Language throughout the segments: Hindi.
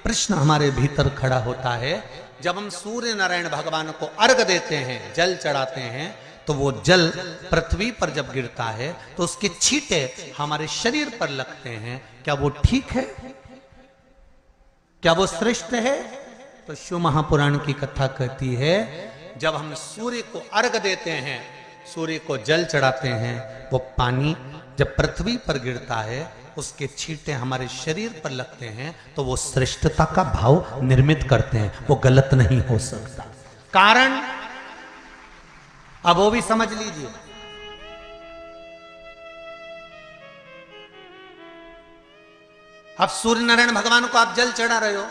प्रश्न हमारे भीतर खड़ा होता है। जब हम सूर्य नारायण भगवान को अर्घ देते हैं, जल चढ़ाते हैं, तो वो जल पृथ्वी पर जब गिरता है तो उसके छींटे हमारे शरीर पर लगते हैं। क्या वो ठीक है? क्या वो श्रेष्ठ है? तो शिव महापुराण की कथा कहती है, जब हम सूर्य को अर्घ देते हैं, सूर्य को जल चढ़ाते हैं, वो पानी जब पृथ्वी पर गिरता है, उसके छींटे हमारे शरीर पर लगते हैं, तो वो श्रेष्ठता का भाव निर्मित करते हैं। वो गलत नहीं हो सकता। कारण अब वो भी समझ लीजिए। अब सूर्य नारायण भगवान को आप जल चढ़ा रहे हो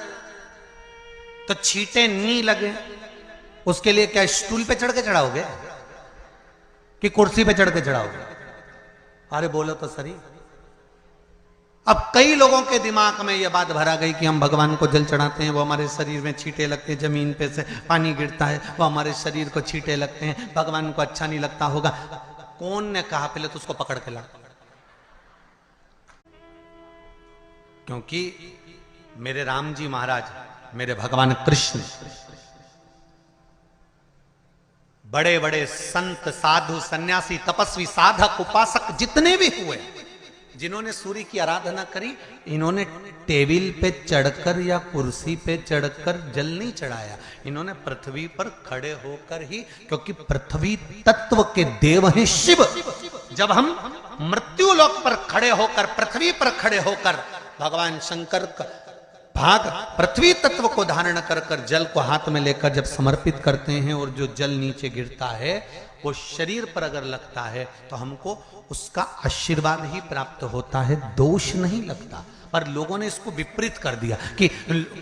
तो छींटे नहीं लगे, उसके लिए क्या स्टूल पे चढ़ के चढ़ाओगे कि कुर्सी पे चढ़ के चढ़ाओगे? अरे बोलो तो सही। अब कई लोगों के दिमाग में यह बात भरा गई कि हम भगवान को जल चढ़ाते हैं, वो हमारे शरीर में छींटे लगते हैं, जमीन पे से पानी गिरता है, वो हमारे शरीर को छींटे लगते हैं, भगवान को अच्छा नहीं लगता होगा। कौन ने कहा? पहले तो उसको पकड़ के ला। क्योंकि मेरे राम जी महाराज, मेरे भगवान कृष्ण, बड़े बड़े संत, साधु, सन्यासी, तपस्वी, साधक, उपासक जितने भी हुए, जिन्होंने सूर्य की आराधना करी, इन्होंने टेबल पे चढ़कर या कुर्सी पे चढ़कर जल नहीं चढ़ाया। इन्होंने पृथ्वी पर खड़े होकर ही, क्योंकि पृथ्वी तत्व के देव हैं शिव। जब हम मृत्यु लोक पर खड़े होकर, पृथ्वी पर खड़े होकर भगवान शंकर का भाग पृथ्वी तत्व को धारण कर कर जल को हाथ में लेकर जब समर्पित करते हैं, और जो जल नीचे गिरता है वो शरीर पर अगर लगता है तो हमको उसका आशीर्वाद ही प्राप्त होता है, दोष नहीं लगता। पर लोगों ने इसको विपरीत कर दिया। कि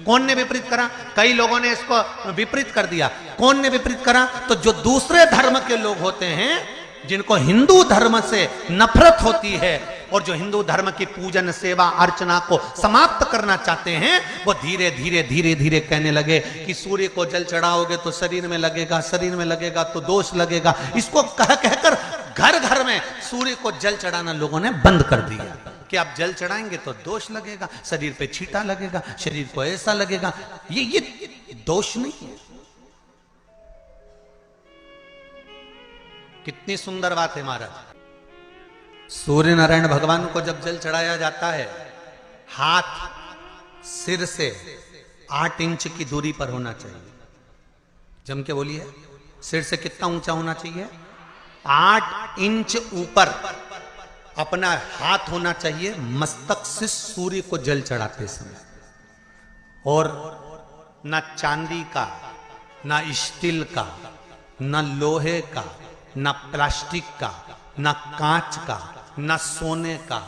कौन ने विपरीत करा? कई लोगों ने इसको विपरीत कर दिया। कौन ने विपरीत करा? तो जो दूसरे धर्म के लोग होते हैं, जिनको हिंदू धर्म से नफरत होती है और जो हिंदू धर्म की पूजन, सेवा, अर्चना को समाप्त करना चाहते हैं, वो धीरे धीरे धीरे धीरे कहने लगे कि सूर्य को जल चढ़ाओगे तो शरीर में लगेगा, शरीर में लगेगा तो दोष लगेगा। इसको कह कहकर घर घर में सूर्य को जल चढ़ाना लोगों ने बंद कर दिया कि आप जल चढ़ाएंगे तो दोष लगेगा, शरीर पे छींटा लगेगा, शरीर को ऐसा लगेगा। ये दोष नहीं है। कितनी सुंदर बात है महाराज। सूर्य नारायण भगवान को जब जल चढ़ाया जाता है, हाथ सिर से 8 इंच की दूरी पर होना चाहिए। जम के बोलिए, सिर से कितना ऊंचा होना चाहिए? 8 इंच ऊपर अपना हाथ होना चाहिए मस्तक से सूर्य को जल चढ़ाते समय। और ना चांदी का, ना स्टील का, ना लोहे का, ना प्लास्टिक का, ना कांच का, ना सोने का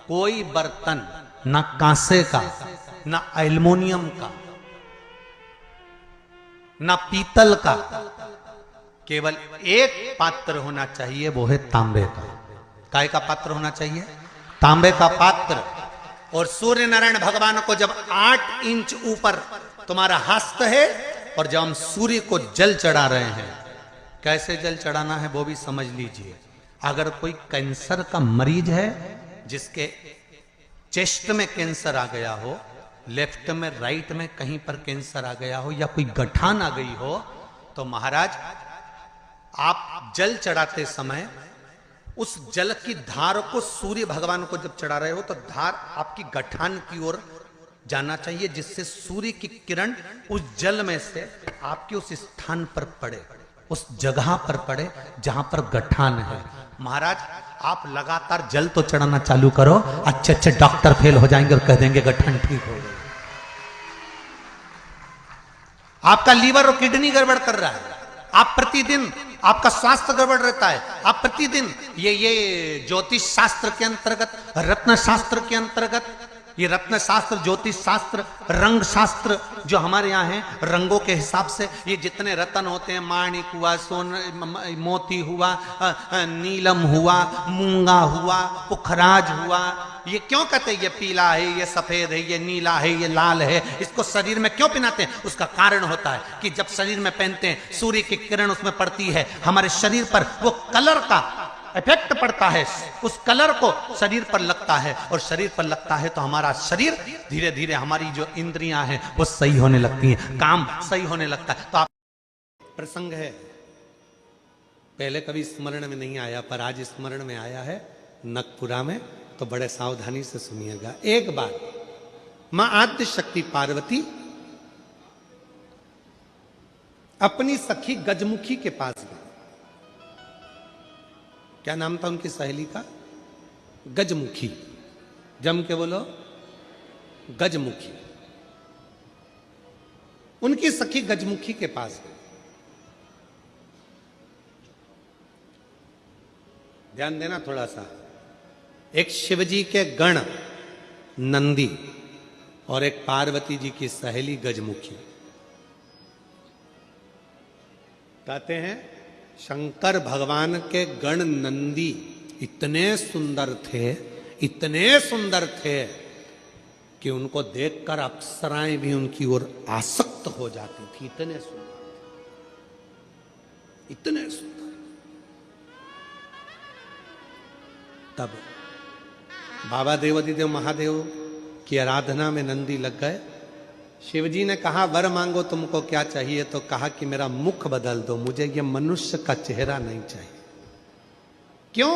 कोई बर्तन, ना कांसे का, ना एल्युमिनियम का, ना पीतल का, केवल एक पात्र होना चाहिए, वो है तांबे का। काय का पात्र होना चाहिए? तांबे का पात्र। और सूर्य नारायण भगवान को जब 8 इंच ऊपर तुम्हारा हस्त है, और जब हम सूर्य को जल चढ़ा रहे हैं, कैसे जल चढ़ाना है वो भी समझ लीजिए। अगर कोई कैंसर का मरीज है, जिसके चेस्ट में कैंसर आ गया हो, लेफ्ट में, राइट में कहीं पर कैंसर आ गया हो, या कोई गठान आ गई हो, तो महाराज आप जल चढ़ाते समय उस जल की धार को सूर्य भगवान को जब चढ़ा रहे हो, तो धार आपकी गठान की ओर जाना चाहिए, जिससे सूर्य की किरण उस जल में से आपके उस स्थान पर पड़े, उस जगह पर पड़े जहां पर गठान है। महाराज आप लगातार जल तो चढ़ाना चालू करो, अच्छे अच्छे डॉक्टर फेल हो जाएंगे और कह देंगे गठान ठीक हो गई। आपका लीवर और किडनी गड़बड़ कर रहा है, आप प्रतिदिन, आपका स्वास्थ्य गड़बड़ रहता है, आप प्रतिदिन ये ज्योतिष शास्त्र के अंतर्गत, रत्न शास्त्र के अंतर्गत, ये रत्न शास्त्र, ज्योतिष शास्त्र, रंग शास्त्र जो हमारे यहाँ है, रंगों के हिसाब से ये जितने रत्न होते हैं, माणिक हुआ, मोती हुआ, नीलम हुआ, मूंगा हुआ, पुखराज हुआ, ये क्यों कहते हैं ये पीला है, ये सफेद है, ये नीला है, ये लाल है, इसको शरीर में क्यों पहनाते हैं? उसका कारण होता है कि जब शरीर में पहनते हैं, सूर्य की किरण उसमें पड़ती है, हमारे शरीर पर वो कलर का इफेक्ट पड़ता है, उस कलर को शरीर पर लगता है, और शरीर पर लगता है तो हमारा शरीर धीरे धीरे, हमारी जो इंद्रियां हैं वो सही होने लगती हैं, काम सही होने लगता है। तो आप प्रसंग है, पहले कभी स्मरण में नहीं आया, पर आज स्मरण में आया है नखपुरा में, तो बड़े सावधानी से सुनिएगा। एक बार मां आद्य शक्ति पार्वती अपनी सखी गजमुखी के पास गई। क्या नाम था उनकी सहेली का? गजमुखी। जम के बोलो, गजमुखी। उनकी सखी गजमुखी के पास गई। ध्यान देना थोड़ा सा। एक शिवजी के गण नंदी और एक पार्वती जी की सहेली गजमुखी। कहते हैं शंकर भगवान के गण नंदी इतने सुंदर थे, इतने सुंदर थे कि उनको देखकर अप्सराएं भी उनकी ओर आसक्त हो जाती थी। इतने सुंदर, इतने सुंदर। तब बाबा देवादिदेव महादेव की आराधना में नंदी लग गए। शिवजी ने कहा वर मांगो तुमको क्या चाहिए, तो कहा कि मेरा मुख बदल दो, मुझे ये मनुष्य का चेहरा नहीं चाहिए। क्यों?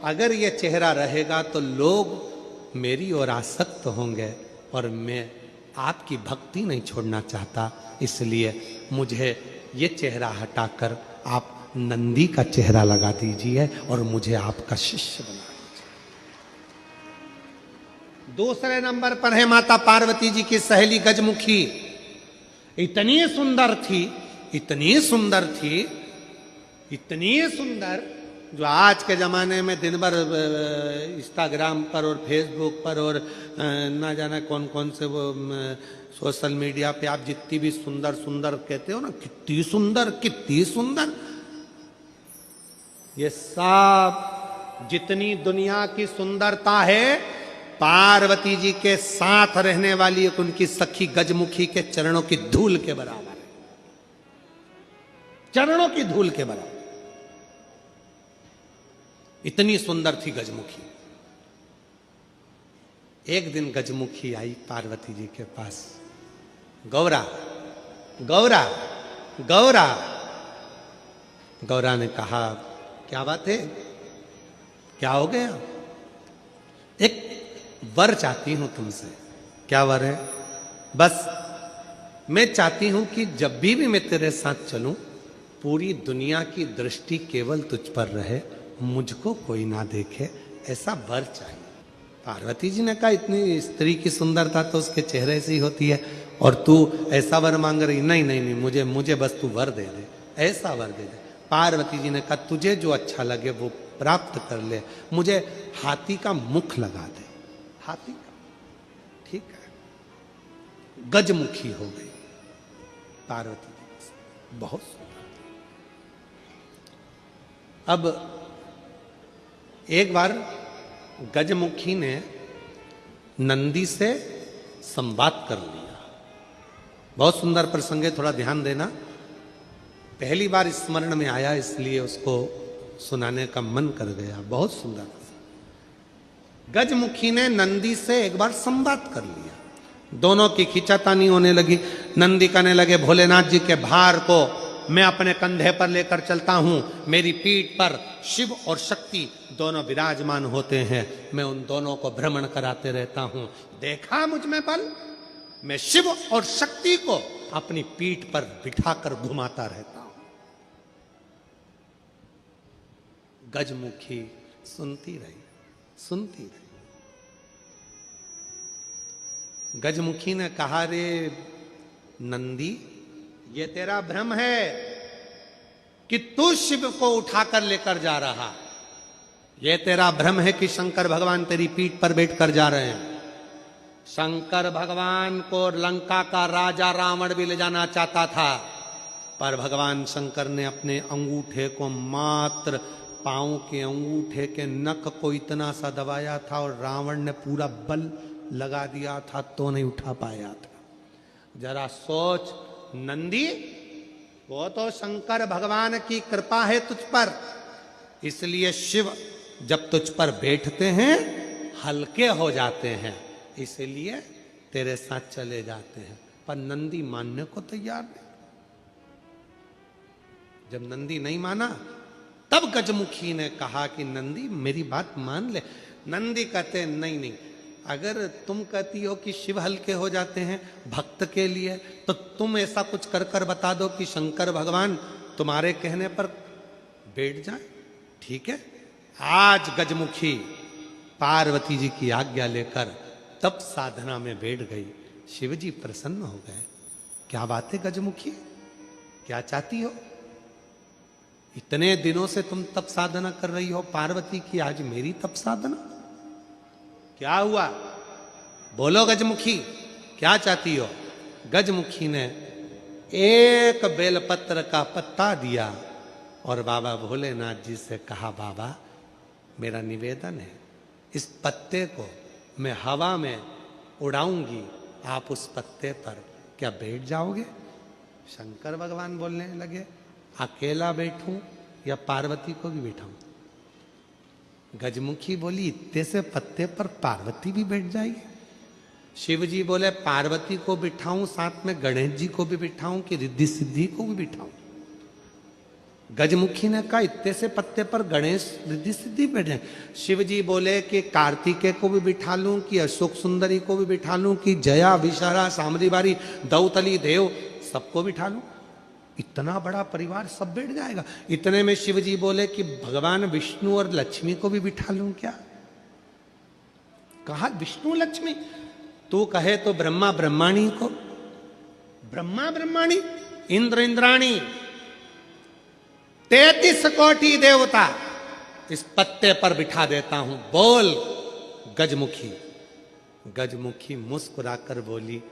अगर ये चेहरा रहेगा तो लोग मेरी ओर आसक्त होंगे और मैं आपकी भक्ति नहीं छोड़ना चाहता, इसलिए मुझे ये चेहरा हटाकर आप नंदी का चेहरा लगा दीजिए और मुझे आपका शिष्य बना दीजिए। दूसरे नंबर पर है माता पार्वती जी की सहेली गजमुखी। इतनी सुंदर थी, इतनी सुंदर थी, इतनी सुंदर, जो आज के जमाने में दिन भर इंस्टाग्राम पर और फेसबुक पर और ना जाने कौन कौन से वो सोशल मीडिया पे आप जितनी भी सुंदर सुंदर कहते हो ना, कितनी सुंदर, कितनी सुंदर, ये सब जितनी दुनिया की सुंदरता है पार्वती जी के साथ रहने वाली एक उनकी सखी गजमुखी के चरणों की धूल के बराबर है। चरणों की धूल के बराबर। इतनी सुंदर थी गजमुखी। एक दिन गजमुखी आई पार्वती जी के पास। गौरा, गौरा, गौरा। गौरा ने कहा क्या बात है, क्या हो गया? एक वर चाहती हूं तुमसे। क्या वर है? बस मैं चाहती हूं कि जब भी मैं तेरे साथ चलूं पूरी दुनिया की दृष्टि केवल तुझ पर रहे, मुझको कोई ना देखे, ऐसा वर चाहिए। पार्वती जी ने कहा इतनी स्त्री की सुंदरता तो उसके चेहरे से ही होती है, और तू ऐसा वर मांग रही? नहीं नहीं नहीं, मुझे बस तू वर दे दे, ऐसा वर दे दे। पार्वती जी ने कहा तुझे जो अच्छा लगे वो प्राप्त कर ले, मुझे हाथी का मुख लगा दे। हाथी का, ठीक है। गजमुखी हो गई पार्वती जी, बहुत सुंदर। अब एक बार गजमुखी ने नंदी से संवाद कर लिया। बहुत सुंदर प्रसंग है, थोड़ा ध्यान देना। पहली बार स्मरण में आया इसलिए उसको सुनाने का मन कर गया। बहुत सुंदर। गजमुखी ने नंदी से एक बार संवाद कर लिया। दोनों की खिंचातानी होने लगी। नंदी कहने लगे भोलेनाथ जी के भार को मैं अपने कंधे पर लेकर चलता हूं, मेरी पीठ पर शिव और शक्ति दोनों विराजमान होते हैं, मैं उन दोनों को भ्रमण कराते रहता हूं। देखा मुझ में बल, मैं शिव और शक्ति को अपनी पीठ पर बिठाकर घुमाता रहता हूं। गजमुखी सुनती रही, सुनती रही। गजमुखी ने कहा रे नंदी, ये तेरा भ्रम है कि तू शिव को उठाकर लेकर जा रहा। ये तेरा भ्रम है कि शंकर भगवान तेरी पीठ पर बैठकर जा रहे हैं। शंकर भगवान को लंका का राजा रावण भी ले जाना चाहता था, पर भगवान शंकर ने अपने अंगूठे को, मात्र पांव के अंगूठे के नख को इतना सा दबाया था और रावण ने पूरा बल लगा दिया था तो नहीं उठा पाया था। जरा सोच नंदी, वो तो शंकर भगवान की कृपा है तुझ पर, इसलिए शिव जब तुझ पर बैठते हैं हल्के हो जाते हैं, इसलिए तेरे साथ चले जाते हैं। पर नंदी मानने को तैयार नहीं। जब नंदी नहीं माना तब गजमुखी ने कहा कि नंदी मेरी बात मान ले। नंदी कहते नहीं नहीं, अगर तुम कहती हो कि शिव हल्के हो जाते हैं भक्त के लिए, तो तुम ऐसा कुछ कर कर बता दो कि शंकर भगवान तुम्हारे कहने पर बैठ जाए। ठीक है, आज गजमुखी पार्वती जी की आज्ञा लेकर तब साधना में बैठ गई। शिव जी प्रसन्न हो गए। क्या बात है गजमुखी, क्या चाहती हो? इतने दिनों से तुम तप साधना कर रही हो पार्वती की, आज मेरी तप साधना? क्या हुआ? बोलो गजमुखी, क्या चाहती हो? गजमुखी ने एक बेलपत्र का पत्ता दिया और बाबा भोलेनाथ जी से कहा, बाबा मेरा निवेदन है, इस पत्ते को मैं हवा में उड़ाऊंगी, आप उस पत्ते पर क्या बैठ जाओगे? शंकर भगवान बोलने लगे, अकेला बैठूं या पार्वती को भी बैठाऊं? गजमुखी बोली, इतने से पत्ते पर पार्वती भी बैठ जाएगी? शिव जी बोले, पार्वती को बिठाऊं, साथ में गणेश जी को भी बिठाऊं कि रिद्धि सिद्धि को भी बिठाऊं? गजमुखी ने कहा, इतने से पत्ते पर गणेश रिद्धि सिद्धि बैठे। शिव जी बोले कि कार्तिकेय को भी बिठा लूं कि अशोक सुंदरी को भी बिठा लूं कि जया विशारा सामरी बारी दौतली देव सबको बिठा लूं? इतना बड़ा परिवार सब बैठ जाएगा? इतने में शिव जी बोले कि भगवान विष्णु और लक्ष्मी को भी बिठा लूं क्या? कहा विष्णु लक्ष्मी, तू कहे तो ब्रह्मा ब्रह्माणी को, ब्रह्मा ब्रह्माणी, इंद्र इंद्राणी, 33 कोटि देवता इस पत्ते पर बिठा देता हूं, बोल गजमुखी। गजमुखी मुस्कुराकर बोली,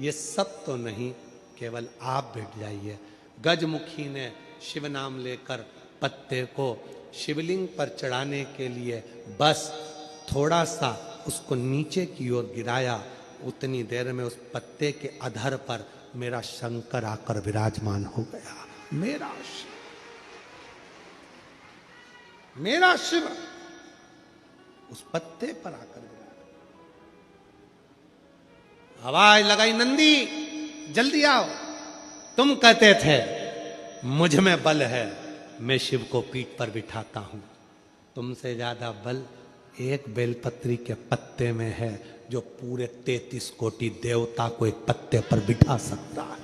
ये सब तो नहीं, केवल आप बैठ जाइए। गजमुखी ने शिव नाम लेकर पत्ते को शिवलिंग पर चढ़ाने के लिए बस थोड़ा सा उसको नीचे की ओर गिराया। उतनी देर में उस पत्ते के अधर पर मेरा शंकर आकर विराजमान हो गया। मेरा शिव, मेरा शिव उस पत्ते पर आकर विराजमान। आवाज लगाई, नंदी जल्दी आओ। तुम कहते थे मुझ में बल है, मैं शिव को पीठ पर बिठाता हूं। तुमसे ज्यादा बल एक बेलपत्री के पत्ते में है, जो पूरे 33 कोटि देवता को एक पत्ते पर बिठा सकता है।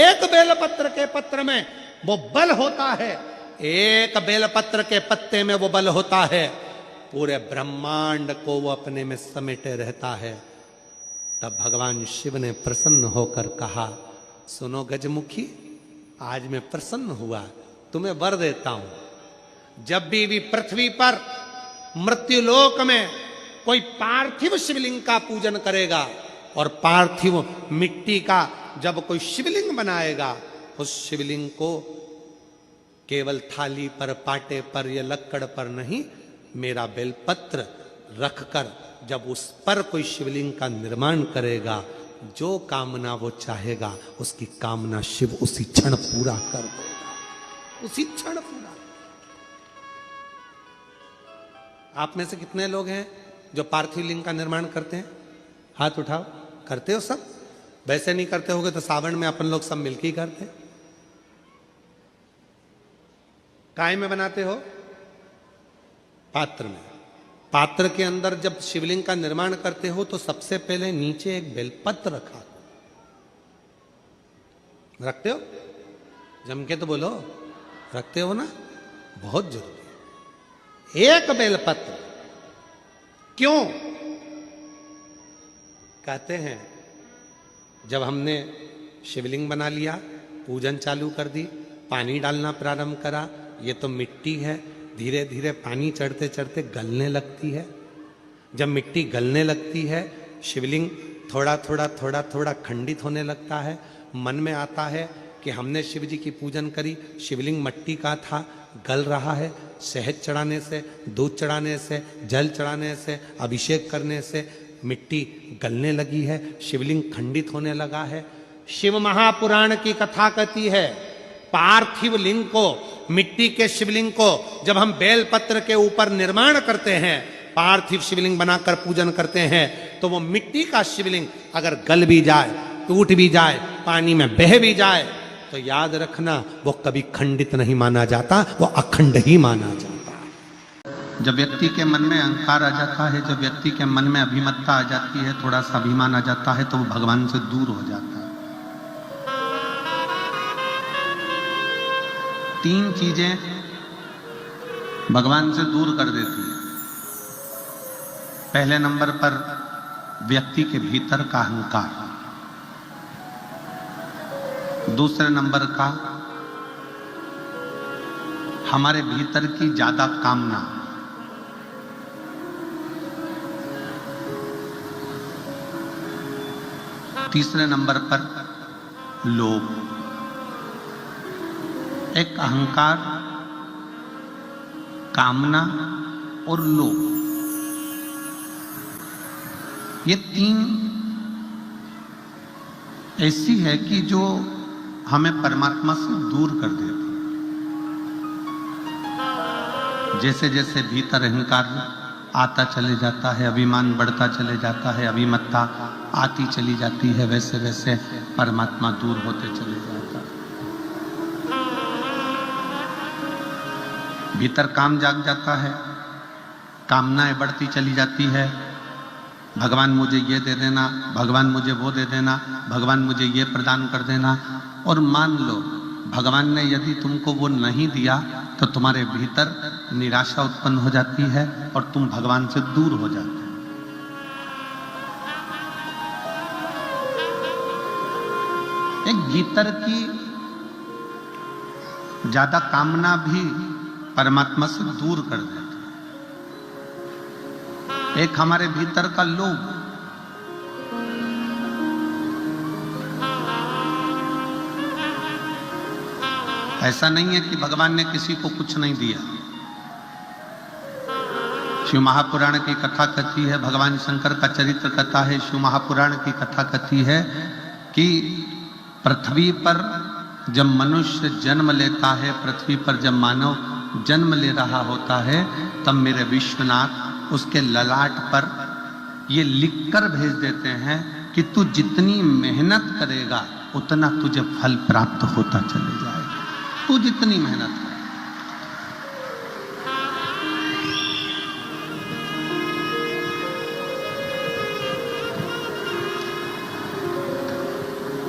एक बेलपत्र के पत्र में वो बल होता है, एक बेलपत्र के पत्ते में वो बल होता है, पूरे ब्रह्मांड को वो अपने में समेटे रहता है। तब भगवान शिव ने प्रसन्न होकर कहा, सुनो गजमुखी, आज मैं प्रसन्न हुआ, तुम्हें वर देता हूं। जब भी पृथ्वी पर मृत्युलोक में कोई पार्थिव शिवलिंग का पूजन करेगा और पार्थिव मिट्टी का जब कोई शिवलिंग बनाएगा, उस शिवलिंग को केवल थाली पर, पाटे पर या लक्कड़ पर नहीं, मेरा बेलपत्र रखकर जब उस पर कोई शिवलिंग का निर्माण करेगा, जो कामना वो चाहेगा उसकी कामना शिव उसी क्षण पूरा कर देगा, उसी क्षण पूरा। आप में से कितने लोग हैं जो पार्थिव लिंग का निर्माण करते हैं? हाथ उठाओ। करते हो सब? वैसे नहीं करते होगे तो सावन में अपन लोग सब मिलकर ही करते। काय में बनाते हो? पात्र में। पात्र के अंदर जब शिवलिंग का निर्माण करते हो तो सबसे पहले नीचे एक बेलपत्र रखा, रखते हो? जम के तो बोलो, रखते हो ना? बहुत जरूरी है एक बेलपत्र। क्यों? कहते हैं जब हमने शिवलिंग बना लिया, पूजन चालू कर दी, पानी डालना प्रारंभ करा, ये तो मिट्टी है, धीरे धीरे पानी चढ़ते चढ़ते गलने लगती है। जब मिट्टी गलने लगती है, शिवलिंग थोड़ा थोड़ा थोड़ा थोड़ा खंडित होने लगता है। मन में आता है कि हमने शिव जी की पूजन करी, शिवलिंग मिट्टी का था, गल रहा है। शहद चढ़ाने से, दूध चढ़ाने से, जल चढ़ाने से, अभिषेक करने से मिट्टी गलने लगी है, शिवलिंग खंडित होने लगा है। शिव महापुराण की कथा कहती है, पार्थिव लिंग को मिट्टी के शिवलिंग को जब हम बेलपत्र के ऊपर निर्माण करते हैं, पार्थिव शिवलिंग बनाकर पूजन करते हैं, तो वो मिट्टी का शिवलिंग अगर गल भी जाए, टूट भी जाए, पानी में बह भी जाए, तो याद रखना वो कभी खंडित नहीं माना जाता, वो अखंड ही माना जाता है। जब व्यक्ति के मन में अहंकार आ जाता है, जब व्यक्ति के मन में अभिमत्ता आ जाती है, थोड़ा सा अभिमान आ जाता है, तो वो भगवान से दूर हो जाता है। 3 चीजें भगवान से दूर कर देती है। पहले नंबर पर व्यक्ति के भीतर का अहंकार, दूसरे नंबर का हमारे भीतर की ज्यादा कामना, तीसरे नंबर पर लोभ। एक अहंकार, कामना और लोभ, ये 3 ऐसी है कि जो हमें परमात्मा से दूर कर देती। जैसे जैसे भीतर अहंकार आता चले जाता है, अभिमान बढ़ता चले जाता है, अभिमत्ता आती चली जाती है, वैसे वैसे परमात्मा दूर होते चले जाता है। भीतर काम जाग जाता है, कामनाएं बढ़ती चली जाती है। भगवान मुझे ये दे देना, भगवान मुझे वो दे देना, भगवान मुझे ये प्रदान कर देना। और मान लो भगवान ने यदि तुमको वो नहीं दिया, तो तुम्हारे भीतर निराशा उत्पन्न हो जाती है और तुम भगवान से दूर हो जाते हो। एक भीतर की ज्यादा कामना भी परमात्मा से दूर कर देती है। एक हमारे भीतर का लोभ, ऐसा नहीं है कि भगवान ने किसी को कुछ नहीं दिया। शिव महापुराण की कथा कहती है, भगवान शंकर का चरित्र कथा है, शिव महापुराण की कथा कहती है कि पृथ्वी पर जब मनुष्य जन्म लेता है, पृथ्वी पर जब मानव जन्म ले रहा होता है, तब मेरे विश्वनाथ उसके ललाट पर ये लिखकर भेज देते हैं कि तू जितनी मेहनत करेगा उतना तुझे फल प्राप्त होता चले जाएगा। तू जितनी मेहनत कर,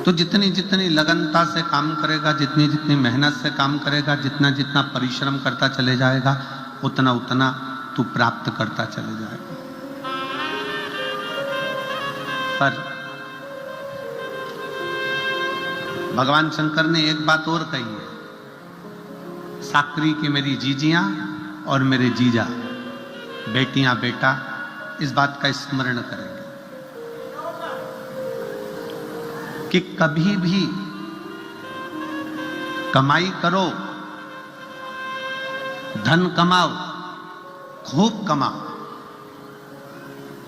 तो जितनी जितनी लगनता से काम करेगा, जितनी जितनी मेहनत से काम करेगा, जितना जितना परिश्रम करता चले जाएगा, उतना उतना तू प्राप्त करता चले जाएगा। पर भगवान शंकर ने एक बात और कही है, साकरी की मेरी जीजियां और मेरे जीजा, बेटियां बेटा, इस बात का स्मरण करेंगे कि कभी भी कमाई करो, धन कमाओ, खूब कमाओ,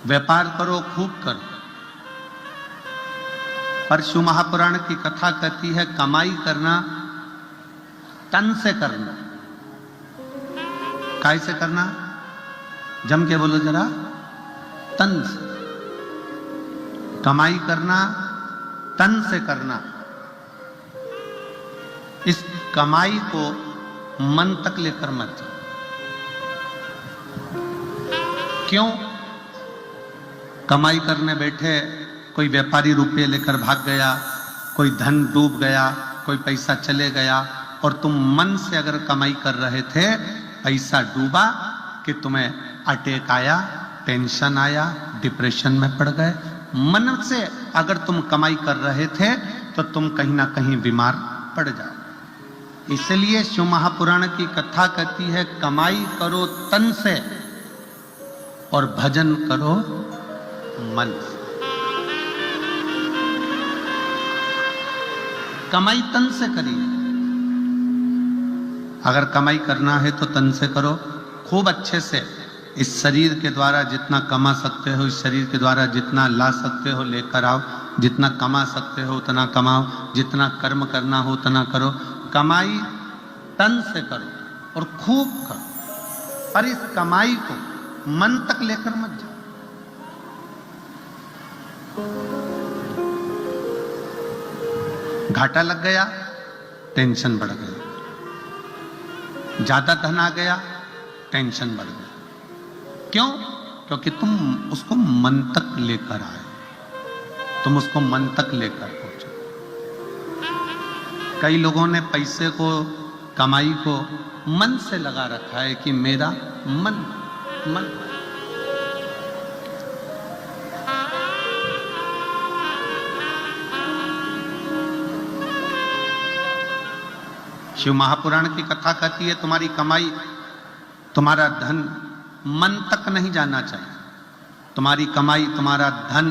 व्यापार करो, खूब करो, पर शिव महापुराण की कथा कहती है कमाई करना तन से करना। काय से करना? जम के बोलो जरा, तन से। कमाई करना तन से करना। इस कमाई को मन तक लेकर मत जाओ। क्यों? कमाई करने बैठे कोई व्यापारी रुपये लेकर भाग गया, कोई धन डूब गया, कोई पैसा चले गया, और तुम मन से अगर कमाई कर रहे थे, पैसा डूबा कि तुम्हें अटैक आया, टेंशन आया, डिप्रेशन में पड़ गए। मन से अगर तुम कमाई कर रहे थे तो तुम कहीं ना कहीं बीमार पड़ जाओ। इसलिए शिव महापुराण की कथा कहती है कमाई करो तन से और भजन करो मन से। कमाई तन से करिए। अगर कमाई करना है तो तन से करो, खूब अच्छे से। इस शरीर के द्वारा जितना कमा सकते हो, इस शरीर के द्वारा जितना ला सकते हो लेकर आओ, जितना कमा सकते हो उतना कमाओ, जितना कर्म करना हो उतना करो। कमाई तन से करो और खूब करो, पर इस कमाई को मन तक लेकर मत जाओ। घाटा लग गया, टेंशन बढ़ गया, ज्यादा धन आ गया, टेंशन बढ़ गया। क्यों? क्योंकि तुम उसको मन तक लेकर आए, तुम उसको मन तक लेकर पहुंचे। कई लोगों ने पैसे को, कमाई को मन से लगा रखा है कि मेरा मन मन। शिव महापुराण की कथा कहती है तुम्हारी कमाई, तुम्हारा धन मन तक नहीं जाना चाहिए। तुम्हारी कमाई, तुम्हारा धन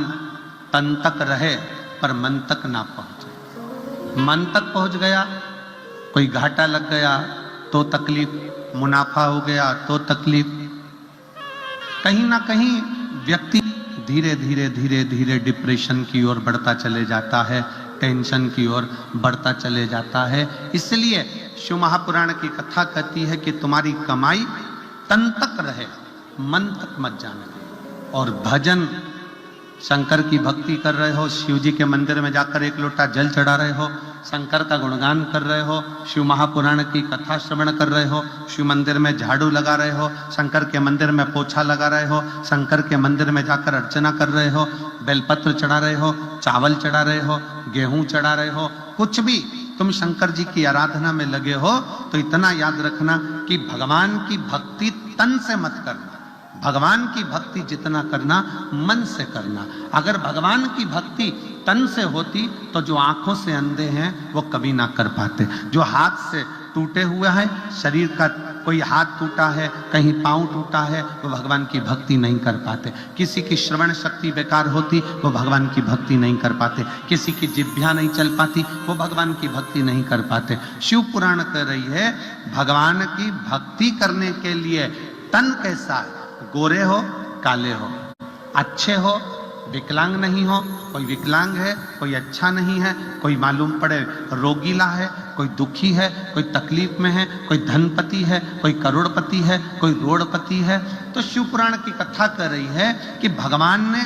तन तक रहे पर मन तक ना पहुंचे। मन तक पहुंच गया, कोई घाटा लग गया तो तकलीफ, मुनाफा हो गया तो तकलीफ। कहीं ना कहीं व्यक्ति धीरे धीरे धीरे धीरे डिप्रेशन की ओर बढ़ता चले जाता है, टेंशन की ओर बढ़ता चले जाता है। इसलिए शिव महापुराण की कथा कहती है कि तुम्हारी कमाई तन तक रहे, मन तक मत जाने। और भजन, शंकर की भक्ति कर रहे हो, शिव जी के मंदिर में जाकर एक लोटा जल चढ़ा रहे हो, शंकर का गुणगान कर रहे हो, शिव महापुराण की कथा श्रवण कर रहे हो, शिव मंदिर में झाड़ू लगा रहे हो, शंकर के मंदिर में पोछा लगा रहे हो, शंकर के मंदिर में जाकर अर्चना कर रहे हो, बेलपत्र चढ़ा रहे हो, चावल चढ़ा रहे हो, गेहूं चढ़ा रहे हो, कुछ भी तुम शंकर जी की आराधना में लगे हो, तो इतना याद रखना कि भगवान की भक्ति तन से मत करना, भगवान की भक्ति जितना करना मन से करना। अगर भगवान की भक्ति तन से होती तो जो आंखों से अंधे हैं वो कभी ना कर पाते, जो हाथ से टूटे हुए हैं, शरीर का कोई हाथ टूटा है, कहीं पांव टूटा है, वो भगवान की भक्ति नहीं कर पाते। किसी की श्रवण शक्ति बेकार होती, वो भगवान की भक्ति नहीं कर पाते। किसी की जिह्वा नहीं चल पाती, वो भगवान की भक्ति नहीं कर पाते। शिव पुराण कह रही है भगवान की भक्ति करने के लिए तन कैसा है, गोरे हो काले हो, अच्छे हो विकलांग नहीं हो, कोई विकलांग है, कोई अच्छा नहीं है, कोई मालूम पड़े रोगीला है, कोई दुखी है, कोई तकलीफ में है, कोई धनपति है, कोई करोड़पति है, कोई रोड़पति है। तो शिव पुराण की कथा कर रही है कि भगवान ने